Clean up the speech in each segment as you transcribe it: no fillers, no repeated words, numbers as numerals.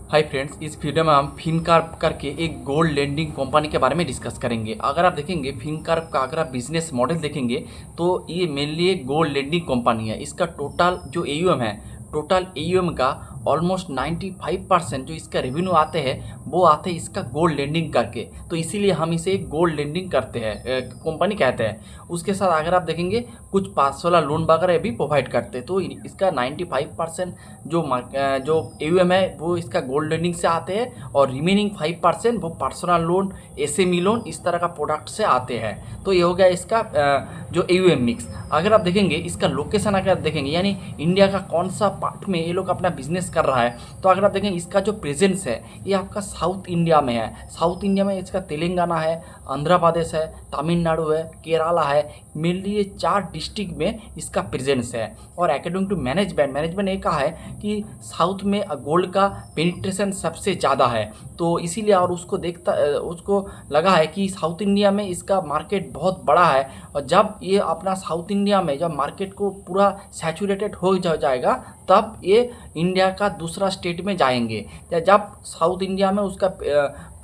Hi friends, इस video में हम फिनकार्प करके एक गोल्ड लेंडिंग कंपनी के बारे में डिस्कस करेंगे। अगर आप देखेंगे फिनकार्प का अगर आप बिजनेस मॉडल देखेंगे तो ये मेनली एक गोल्ड लेंडिंग कंपनी है। इसका टोटल जो एयूएम है, टोटल एयूएम का ऑलमोस्ट 95% जो इसका रेवेन्यू आते हैं वो आते हैं इसका गोल्ड लेंडिंग करके। तो इसीलिए हम इसे एक गोल्ड लेंडिंग करते हैं कंपनी कहते हैं। उसके साथ अगर आप देखेंगे कुछ 516 लोन वगैरह भी प्रोवाइड करते हैं। तो इसका 95% जो एयूएम है वो इसका गोल्ड लेंडिंग से आते हैं और रिमेनिंग 5% वो पर्सनल लोन, एसएमई लोन इस तरह का प्रोडक्ट से आते हैं। तो ये हो गया इसका जो एयूएम मिक्स। अगर आप देखेंगे इसका लोकेशन अगर आप देखेंगे यानी इंडिया का कौन सा पार्ट में ये लोग अपना बिजनेस कर रहा है, तो अगर आप देखेंगे इसका जो प्रेजेंस है ये आपका साउथ इंडिया में है। साउथ इंडिया में इसका तेलंगाना है, आंध्र प्रदेश है, तमिलनाडु है, केरला है। मेनली ये 4 डिस्ट्रिक्ट में इसका प्रेजेंस है। और अकॉर्डिंग टू मैनेजमेंट ये कहा है कि साउथ में गोल्ड का पेनिट्रेशन सबसे ज़्यादा है। तो इसीलिए और उसको लगा है कि साउथ इंडिया में इसका मार्केट बहुत बड़ा है। और जब ये अपना साउथ इंडिया में जब मार्केट को पूरा सैचुरेटेड हो जाएगा तब ये इंडिया का दूसरा स्टेट में जाएंगे। जब साउथ इंडिया में उसका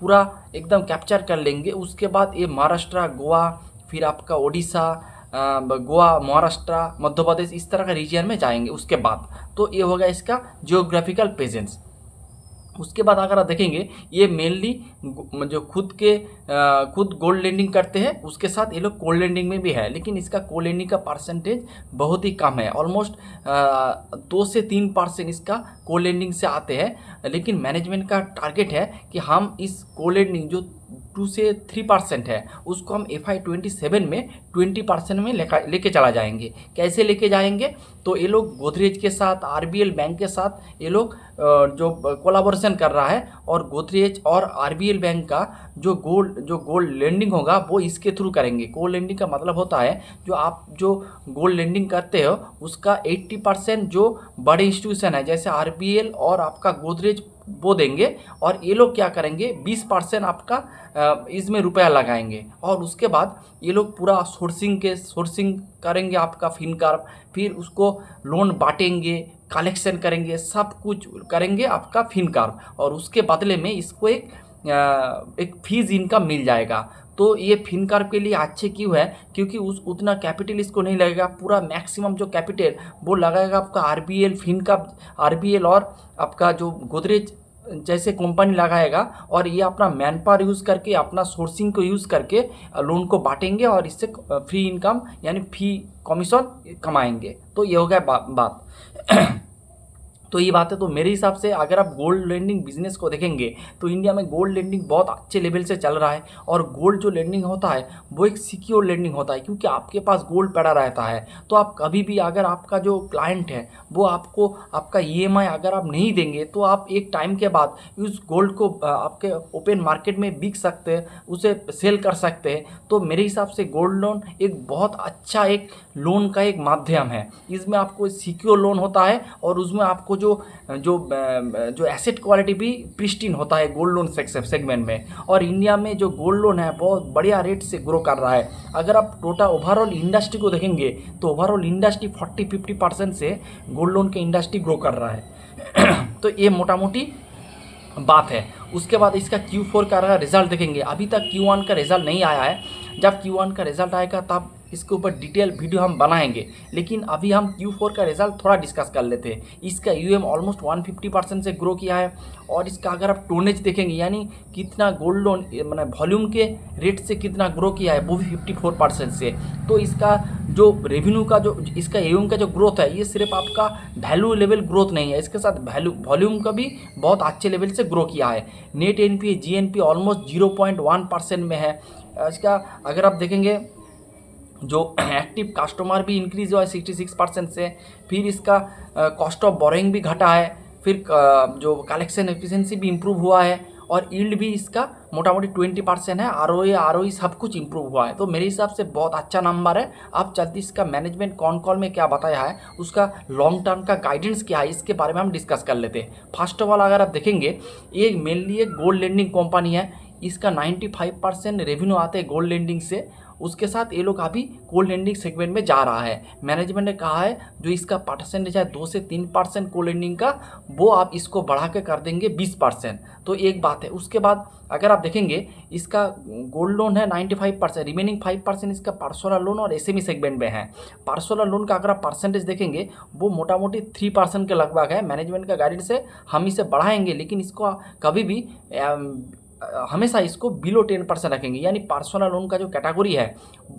पूरा एकदम कैप्चर कर लेंगे उसके बाद ये महाराष्ट्र, गोवा, फिर आपका ओडिशा, गोवा, महाराष्ट्र, मध्य प्रदेश इस तरह का रीजन में जाएंगे उसके बाद। तो ये होगा इसका जियोग्राफिकल प्रेजेंस। उसके बाद अगर आप देखेंगे ये मेनली जो खुद गोल्ड लेंडिंग करते हैं, उसके साथ ये लोग कोल्ड लेंडिंग में भी है। लेकिन इसका कोल्ड लेंडिंग का परसेंटेज बहुत ही कम है, ऑलमोस्ट 2 से 3% इसका कोल्ड लेंडिंग से आते हैं। लेकिन मैनेजमेंट का टारगेट है कि हम इस कोल्ड लेंडिंग जो 2 से 3% है उसको हम FY27 में 20% में लेके चला जाएंगे। कैसे लेके जाएंगे? तो ये लोग गोदरेज के साथ, आरबीएल बैंक के साथ ये लोग जो कोलाबोरेशन कर रहा है। और गोदरेज और आरबीएल बैंक का जो गोल्ड लेंडिंग होगा वो इसके थ्रू करेंगे। गोल्ड लेंडिंग का मतलब होता है जो आप जो गोल्ड लेंडिंग करते हो उसका 80% जो बड़े इंस्टीट्यूशन है जैसे आरबीएल और आपका गोदरेज वो देंगे। और ये लोग क्या करेंगे 20% आपका इसमें रुपया लगाएंगे। और उसके बाद ये लोग पूरा सोर्सिंग करेंगे आपका फिनकार्प, फिर उसको लोन बांटेंगे, कलेक्शन करेंगे, सब कुछ करेंगे आपका फिनकार्प। और उसके बदले में इसको एक फीस इनकम मिल जाएगा। तो ये फिनकार्प के लिए अच्छे क्यों है? क्योंकि उतना कैपिटल इसको नहीं लगेगा। पूरा मैक्सिमम जो कैपिटल वो लगाएगा आपका आरबीएल, फिनकार्प, आरबीएल और आपका जो गोदरेज जैसे कंपनी लगाएगा। और ये अपना मैन पावर यूज़ करके, अपना सोर्सिंग को यूज़ करके लोन को बांटेंगे और इससे फ्री इनकम यानी फी कमीशन कमाएंगे। तो ये हो गया बात। तो ये बात है। तो मेरे हिसाब से अगर आप गोल्ड लेंडिंग बिजनेस को देखेंगे तो इंडिया में गोल्ड लेंडिंग बहुत अच्छे लेवल से चल रहा है। और गोल्ड जो लेंडिंग होता है वो एक सिक्योर लेंडिंग होता है, क्योंकि आपके पास गोल्ड पड़ा रहता है। तो आप कभी भी अगर आपका जो क्लाइंट है वो आपको आपका ईएमआई अगर आप नहीं देंगे तो आप एक टाइम के बाद उस गोल्ड को आपके ओपन मार्केट में बिक सकते हैं, उसे सेल कर सकते हैं। तो मेरे हिसाब से गोल्ड लोन एक बहुत अच्छा एक लोन का एक माध्यम है। इसमें आपको सिक्योर लोन होता है और उसमें आपको जो एसेट क्वालिटी भी प्रिस्टीन होता है गोल्ड लोन सेगमेंट में। और इंडिया में जो गोल्ड लोन है बहुत बढ़िया रेट से ग्रो कर रहा है। अगर आप टोटल ओवरऑल इंडस्ट्री को देखेंगे तो ओवरऑल इंडस्ट्री 40-50% से गोल्ड लोन के इंडस्ट्री ग्रो कर रहा है। तो ये मोटा मोटी बात है। उसके बाद इसका Q4 का रिजल्ट देखेंगे। अभी तक Q1 का रिजल्ट नहीं आया है। जब Q1 का रिजल्ट आएगा तब इसके ऊपर डिटेल वीडियो हम बनाएंगे। लेकिन अभी हम Q4 का रिजल्ट थोड़ा डिस्कस कर लेते हैं। इसका यूएम ऑलमोस्ट 150% से ग्रो किया है। और इसका अगर आप टोनेज देखेंगे यानी कितना गोल्ड लोन मैंने वॉल्यूम के रेट से कितना ग्रो किया है वो भी 54% से। तो इसका जो रेवेन्यू का जो इसका एयूएम का जो ग्रोथ है ये सिर्फ आपका वैल्यू लेवल ग्रोथ नहीं है, इसके साथ वॉल्यूम का भी बहुत अच्छे लेवल से ग्रो किया है। नेट एनपीए जीएनपी ऑलमोस्ट 0.1% में है। इसका अगर आप देखेंगे जो एक्टिव कस्टमर भी इंक्रीज हुआ है 66% से। फिर इसका कॉस्ट ऑफ बोरोइंग भी घटा है। फिर जो कलेक्शन एफिशिएंसी भी इम्प्रूव हुआ है। और यील्ड भी इसका मोटा मोटी 20% है। आरओई सब कुछ इम्प्रूव हुआ है। तो मेरे हिसाब से बहुत अच्छा नंबर है। अब चलते इसका मैनेजमेंट कॉल में क्या बताया है, उसका लॉन्ग टर्म का गाइडेंस क्या है, इसके बारे में हम डिस्कस कर लेते हैं। फर्स्ट ऑफ ऑल अगर आप देखेंगे ये मेनली एक गोल्ड लेंडिंग कंपनी है। इसका 95% रेवेन्यू आते हैं गोल्ड लेंडिंग से। उसके साथ ये लोग अभी गोल्ड लेंडिंग सेगमेंट में जा रहा है। मैनेजमेंट ने कहा है जो इसका परसेंटेज है 2 से 3% गोल्ड लेंडिंग का, वो आप इसको बढ़ा के कर देंगे 20%। तो एक बात है। उसके बाद अगर आप देखेंगे इसका गोल्ड लोन है 95%, रिमेनिंग 5% इसका पर्सनल लोन और एसएमई सेगमेंट में है। पर्सनल लोन का अगर आप परसेंटेज देखेंगे वो मोटा मोटी 3% के लगभग है। मैनेजमेंट का गाइडेंस से हम इसे बढ़ाएंगे, लेकिन इसको कभी भी हमेशा इसको बिलो 10% रखेंगे, यानी पर्सनल लोन का जो कैटेगरी है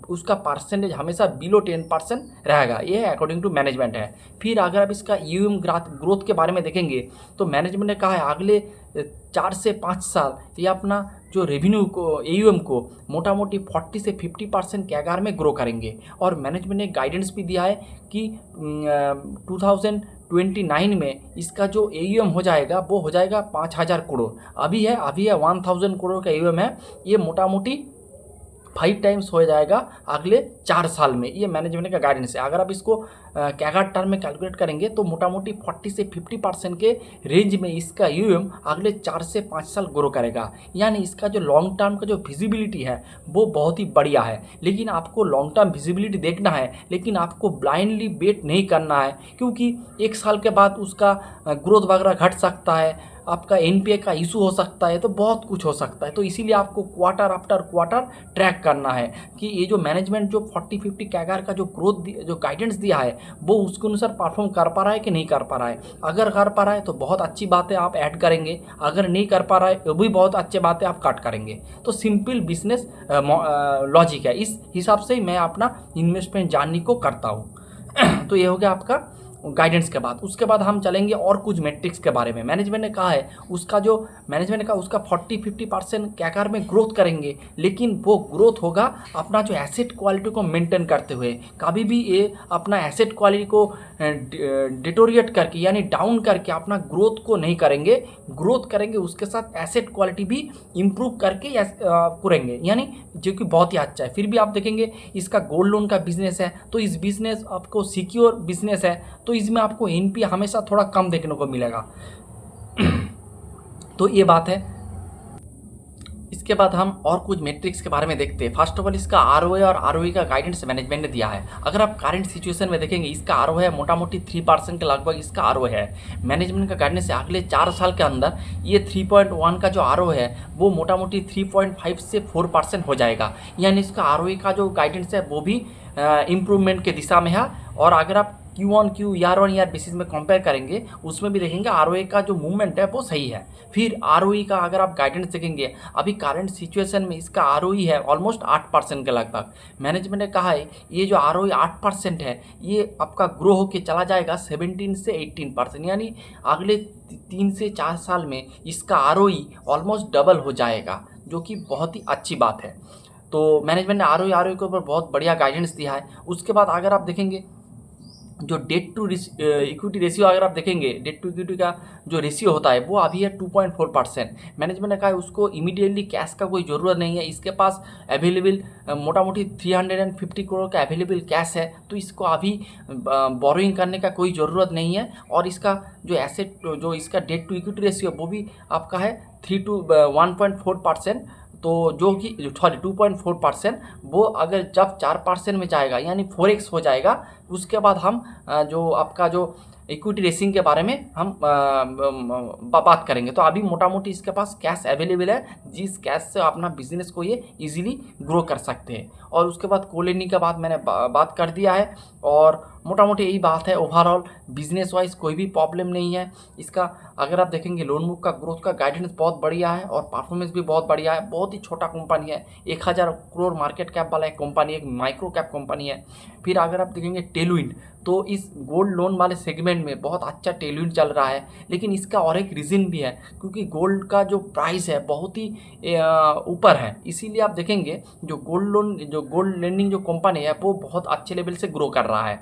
उसका परसेंटेज हमेशा बिलो 10% रहेगा। ये अकॉर्डिंग टू मैनेजमेंट है। फिर अगर आप इसका यूएम ग्रोथ के बारे में देखेंगे तो मैनेजमेंट ने कहा है अगले 4 से 5 साल ये अपना जो रेवेन्यू को एयूएम को मोटा मोटी 40 से 50% कैगार में ग्रो करेंगे। और मैनेजमेंट ने गाइडेंस भी दिया है कि 2029 में इसका जो एयूएम हो जाएगा वो हो जाएगा 5000 करोड़। अभी है 1000 करोड़ का एयूएम है। ये मोटा मोटी 5 टाइम्स हो जाएगा अगले 4 साल में। ये मैनेजमेंट का गाइडेंस है। अगर आप इसको कैगार टर्म में कैलकुलेट करेंगे तो मोटा मोटी 40 से 50% के रेंज में इसका यूएम अगले 4 से 5 साल ग्रो करेगा। यानी इसका जो लॉन्ग टर्म का जो विजिबिलिटी है वो बहुत ही बढ़िया है। लेकिन आपको लॉन्ग टर्म विजिबिलिटी देखना है, लेकिन आपको ब्लाइंडली बेट नहीं करना है, क्योंकि 1 साल के बाद उसका ग्रोथ वगैरह घट सकता है, आपका एनपीए का इशू हो सकता है, तो बहुत कुछ हो सकता है। तो इसीलिए आपको क्वार्टर आफ्टर क्वार्टर ट्रैक करना है कि ये जो मैनेजमेंट जो 40-50 कैगार का जो ग्रोथ जो गाइडेंस दिया है वो उसके अनुसार परफॉर्म कर पा रहा है कि नहीं कर पा रहा है। अगर कर पा रहा है तो बहुत अच्छी बात है, आप ऐड करेंगे। अगर नहीं कर पा रहा है वो भी बहुत अच्छी बात है, आप कट करेंगे। तो सिंपल बिजनेस लॉजिक है। इस हिसाब से ही मैं अपना इन्वेस्टमेंट जानने को करता हूँ। तो ये हो गया आपका गाइडेंस के बाद। उसके बाद हम चलेंगे और कुछ मैट्रिक्स के बारे में। मैनेजमेंट ने कहा है उसका 40-50% कैगार में ग्रोथ करेंगे, लेकिन वो ग्रोथ होगा अपना जो एसेट क्वालिटी को मेंटेन करते हुए। कभी भी ये अपना एसेट क्वालिटी को डिटोरिएट करके यानी डाउन करके अपना ग्रोथ को नहीं करेंगे। ग्रोथ करेंगे उसके साथ एसेट क्वालिटी भी इम्प्रूव करके करेंगे, यानी जो कि बहुत ही अच्छा है। फिर भी आप देखेंगे इसका गोल्ड लोन का बिजनेस है, तो इस बिजनेस आपको सिक्योर बिजनेस है, तो इसमें आपको एनपी हमेशा थोड़ा कम देखने को मिलेगा। तो ये बात है। इसके बाद हम और कुछ मैट्रिक्स के बारे में देखते हैं। फर्स्ट ऑफ ऑल इसका आरओए और आरओई का गाइडेंस मैनेजमेंट ने दिया है। अगर आप करंट सिचुएशन में देखेंगे इसका आरओए है मोटा मोटी 3% के लगभग इसका आरओए है। मैनेजमेंट का गाइडेंस है अगले 4 साल के अंदर ये 3.1 का जो आरओए है वो मोटा मोटी 3.5 से 4% हो जाएगा। यानी इसका आरओई का जो गाइडेंस है वो भी इम्प्रूवमेंट के दिशा में है। और अगर आप Q-on-Q ईयर बेसिस में कंपेयर करेंगे उसमें भी देखेंगे आरओए का जो मूवमेंट है वो सही है। फिर आरओई का अगर आप गाइडेंस देखेंगे अभी करंट सिचुएशन में इसका आरओई है ऑलमोस्ट 8% के लगभग। मैनेजमेंट ने कहा है ये जो आरओई 8% है ये आपका ग्रो होकर चला जाएगा 17 से 18%, यानी अगले 3 से 4 साल में इसका आरओई ऑलमोस्ट डबल हो जाएगा, जो कि बहुत ही अच्छी बात है। तो मैनेजमेंट ने आरओई के ऊपर बहुत बढ़िया गाइडेंस दिया है। उसके बाद अगर आप देखेंगे जो डेट टू इक्विटी रेशियो अगर आप देखेंगे डेट टू इक्विटी का जो रेशियो होता है वो अभी है 2.4%। मैनेजमेंट ने कहा है उसको इमीडिएटली कैश का कोई ज़रूरत नहीं है, इसके पास अवेलेबल मोटा मोटी 350 करोड़ का अवेलेबल कैश है, तो इसको अभी बोरोइंग करने का कोई ज़रूरत नहीं है। और इसका जो एसेट जो इसका डेट टू इक्विटी रेशियो वो भी आपका है 1.4%। तो जो कि 2.4% वो अगर जब 4% में जाएगा यानी 4x हो जाएगा, उसके बाद हम जो आपका जो इक्विटी रेसिंग के बारे में हम बात करेंगे। तो अभी मोटा मोटी इसके पास कैश अवेलेबल है, जिस कैश से अपना बिजनेस को ये इजीली ग्रो कर सकते हैं। और उसके बाद कोलेनी का बात मैंने बात कर दिया है। और मोटा मोटी यही बात है। ओवरऑल बिजनेस वाइज कोई भी प्रॉब्लम नहीं है इसका। अगर आप देखेंगे लोन बुक का ग्रोथ का गाइडेंस बहुत बढ़िया है और परफॉर्मेंस भी बहुत बढ़िया है। बहुत ही छोटा कंपनी है, 1000 करोड़ मार्केट कैप वाला एक कंपनी, एक माइक्रो कैप कंपनी है। फिर अगर आप देखेंगे टेलविंड, तो इस गोल्ड लोन वाले सेगमेंट में बहुत अच्छा टेलविंड चल रहा है। लेकिन इसका और एक रीज़न भी है, क्योंकि गोल्ड का जो प्राइस है बहुत ही ऊपर है। इसीलिए आप देखेंगे जो गोल्ड लेंडिंग जो कंपनी है वो बहुत अच्छे लेवल से ग्रो कर रहा है।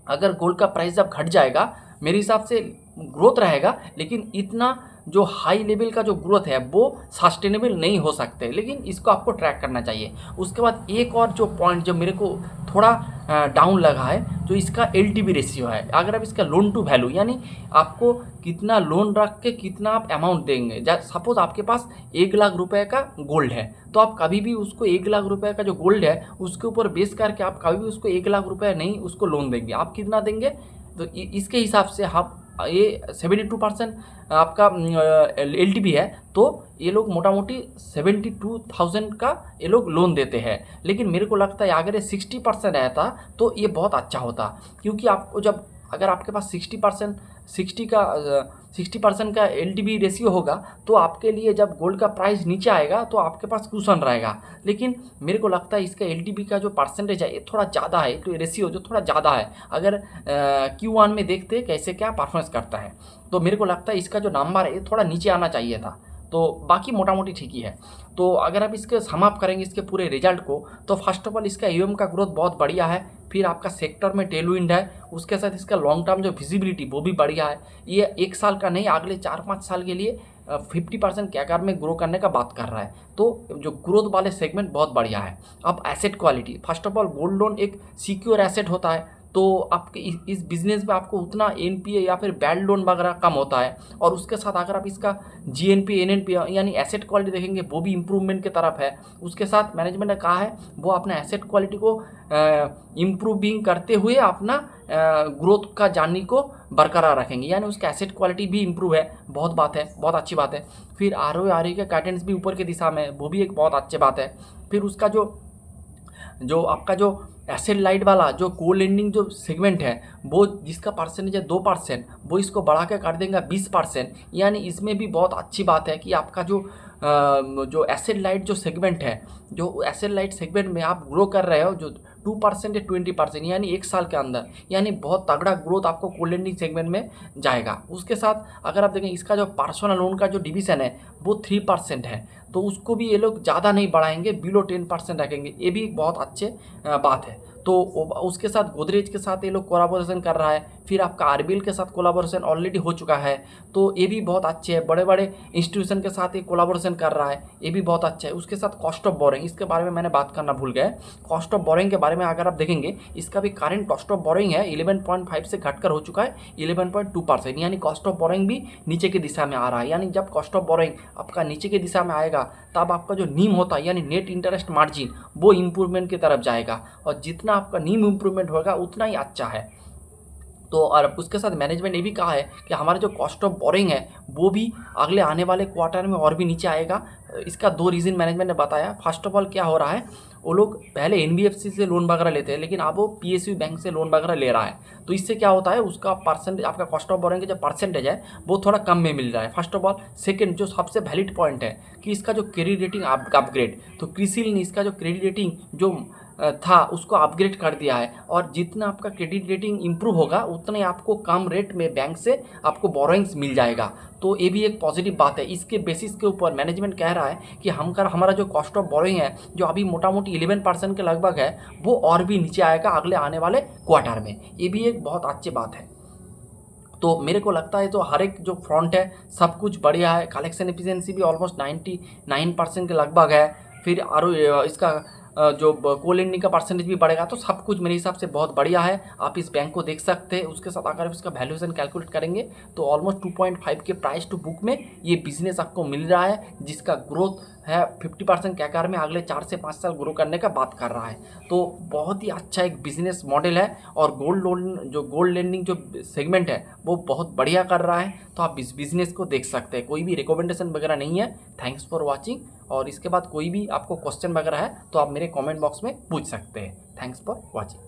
अगर गोल्ड का प्राइस जब घट जाएगा मेरे हिसाब से ग्रोथ रहेगा, लेकिन इतना जो हाई लेवल का जो ग्रोथ है वो सस्टेनेबल नहीं हो सकते, लेकिन इसको आपको ट्रैक करना चाहिए। उसके बाद एक और जो पॉइंट जो मेरे को थोड़ा डाउन लगा है, जो इसका LTV रेशियो है। अगर आप इसका लोन टू वैल्यू यानी आपको कितना लोन रख के कितना आप अमाउंट देंगे, सपोज आपके पास 1 लाख रुपए का गोल्ड है, तो आप कभी भी उसको 1 लाख रुपए का जो गोल्ड है उसके ऊपर बेस करके आप कभी भी उसको 1 लाख रुपए नहीं उसको लोन देंगे। आप कितना देंगे, तो इसके हिसाब से आप ये 72% आपका LTV है, तो ये लोग मोटा मोटी 72,000 का ये लोग लोन देते हैं। लेकिन मेरे को लगता है अगर ये 60% रहता तो ये बहुत अच्छा होता, क्योंकि आपको जब अगर आपके पास 60% का LTV रेशियो होगा तो आपके लिए जब गोल्ड का प्राइस नीचे आएगा तो आपके पास कुशन रहेगा। लेकिन मेरे को लगता है इसका LTV का जो परसेंटेज है ये थोड़ा ज़्यादा है, तो रेशियो जो थोड़ा ज़्यादा है। अगर Q1 में देखते कैसे क्या परफॉर्मेंस करता है, तो मेरे को लगता है इसका जो नंबर है ये थोड़ा नीचे आना चाहिए था। तो बाकी मोटा मोटी ठीक ही है। तो अगर आप इसके समाप्त करेंगे इसके पूरे रिजल्ट को, तो फर्स्ट ऑफ ऑल इसका AUM का ग्रोथ बहुत बढ़िया है, फिर आपका सेक्टर में टेलविंड है, उसके साथ इसका लॉन्ग टर्म जो विजिबिलिटी वो भी बढ़िया है। ये 1 साल का नहीं, अगले 4-5 साल के लिए 50% कैकर में ग्रो करने का बात कर रहा है। तो जो ग्रोथ वाले सेगमेंट बहुत बढ़िया है। अब asset quality, first of all gold loan एक सिक्योर एसेट होता है, तो आपके इस बिज़नेस में आपको उतना NPA या फिर बैड लोन वगैरह कम होता है। और उसके साथ अगर आप इसका GNPA NNPA यानी एसेट क्वालिटी देखेंगे वो भी इम्प्रूवमेंट की तरफ है। उसके साथ मैनेजमेंट ने कहा है वो अपना एसेट क्वालिटी को इम्प्रूविंग करते हुए अपना ग्रोथ का जर्नी को बरकरार रखेंगे, यानी उसका एसेट क्वालिटी भी इम्प्रूव है। बहुत बात है, बहुत अच्छी बात है। फिर ROE का गाइडेंस भी ऊपर की दिशा में, वो भी एक बहुत अच्छी बात है। फिर उसका जो आपका जो एसेट लाइट वाला जो को लेंडिंग जो सेगमेंट है वो जिसका परसेंटेज है 2%, वो इसको बढ़ा के कर देंगे 20%। यानी इसमें भी बहुत अच्छी बात है कि आपका जो एसेट लाइट जो सेगमेंट है, जो एसेट लाइट सेगमेंट में आप ग्रो कर रहे हो जो 2% या 20%, यानी 1 साल के अंदर, यानी बहुत तगड़ा ग्रोथ आपको को लेंडिंग सेगमेंट में जाएगा। उसके साथ अगर आप देखें इसका जो पर्सनल लोन का जो डिवीज़न है वो 3% है, तो उसको भी ये लोग ज़्यादा नहीं बढ़ाएंगे, बिलो 10% रखेंगे। ये भी एक बहुत अच्छे बात है। तो उसके साथ गोदरेज के साथ ये लोग कोलाबोरेशन कर रहा है। फिर आपका RBL के साथ कोलाबोरेशन ऑलरेडी हो चुका है, तो ये भी बहुत अच्छे है। बड़े बड़े इंस्टीट्यूशन के साथ ये कोलाबोरेशन कर रहा है, ये भी बहुत अच्छा है। उसके साथ कॉस्ट ऑफ बोरिंग, इसके बारे में मैंने बात करना भूल गया। कॉस्ट ऑफ बोरिंग के बारे में अगर आप देखेंगे इसका भी करंट कॉस्ट ऑफ बोरिंग है 11.5 से घटकर हो चुका है 11.2%, यानी कॉस्ट ऑफ बोरिंग भी नीचे की दिशा में आ रहा है। यानी जब कॉस्ट ऑफ बोरिंग आपका नीचे की दिशा में आएगा तब आपका जो नीम होता है यानी नेट इंटरेस्ट मार्जिन वो इम्प्रूवमेंट की तरफ जाएगा, और जितना आपका नीम इम्प्रूवमेंट होगा उतना ही अच्छा है। तो और उसके साथ मैनेजमेंट ने भी कहा है कि हमारा जो कॉस्ट ऑफ बोरिंग है वो भी अगले आने वाले क्वार्टर में और भी नीचे आएगा। इसका 2 रीज़न मैनेजमेंट ने बताया। फर्स्ट ऑफ ऑल क्या हो रहा है, वो लोग पहले NBFC से लोन वगैरह लेते हैं, लेकिन अब वो PSU बैंक से लोन वगैरह ले रहा है। तो इससे क्या होता है उसका परसेंटेज, आपका कॉस्ट ऑफ बोरिंग का जो परसेंटेज है वो थोड़ा कम में मिल रहा है, फर्स्ट ऑफ ऑल। सेकंड, जो सबसे वैलिड पॉइंट है कि इसका जो क्रेडिट रेटिंग अपग्रेड, तो क्रिसिल ने इसका जो क्रेडिट रेटिंग जो था उसको अपग्रेड कर दिया है, और जितना आपका क्रेडिट रेटिंग इंप्रूव होगा उतने आपको कम रेट में बैंक से आपको बोरोइंग्स मिल जाएगा। तो ये भी एक पॉजिटिव बात है। इसके बेसिस के ऊपर मैनेजमेंट कह रहा है कि हमारा जो कॉस्ट ऑफ बोरोइंग है जो अभी मोटा मोटी 11% के लगभग है वो और भी नीचे आएगा अगले आने वाले क्वार्टर में। ये भी एक बहुत अच्छी बात है। तो मेरे को लगता है तो हर एक जो फ्रंट है सब कुछ बढ़िया है। कलेक्शन एफिशिएंसी भी ऑलमोस्ट 99% के लगभग है। फिर इसका जो को लेंडिंग का परसेंटेज भी बढ़ेगा, तो सब कुछ मेरे हिसाब से बहुत बढ़िया है। आप इस बैंक को देख सकते हैं। उसके साथ अगर इसका वैल्यूएशन कैलकुलेट करेंगे तो ऑलमोस्ट 2.5 के प्राइस टू बुक में ये बिजनेस आपको मिल रहा है, जिसका ग्रोथ है 50% कैकर में अगले 4 से 5 साल ग्रो करने का बात कर रहा है। तो बहुत ही अच्छा एक बिजनेस मॉडल है, और गोल्ड लेंडिंग जो सेगमेंट है वो बहुत बढ़िया कर रहा है। तो आप इस बिजनेस को देख सकते हैं। कोई भी रिकमेंडेशन वगैरह नहीं है। Thanks for watching. और इसके बाद कोई भी आपको क्वेश्चन वगैरह है तो आप मेरे कमेंट बॉक्स में पूछ सकते हैं। Thanks for watching.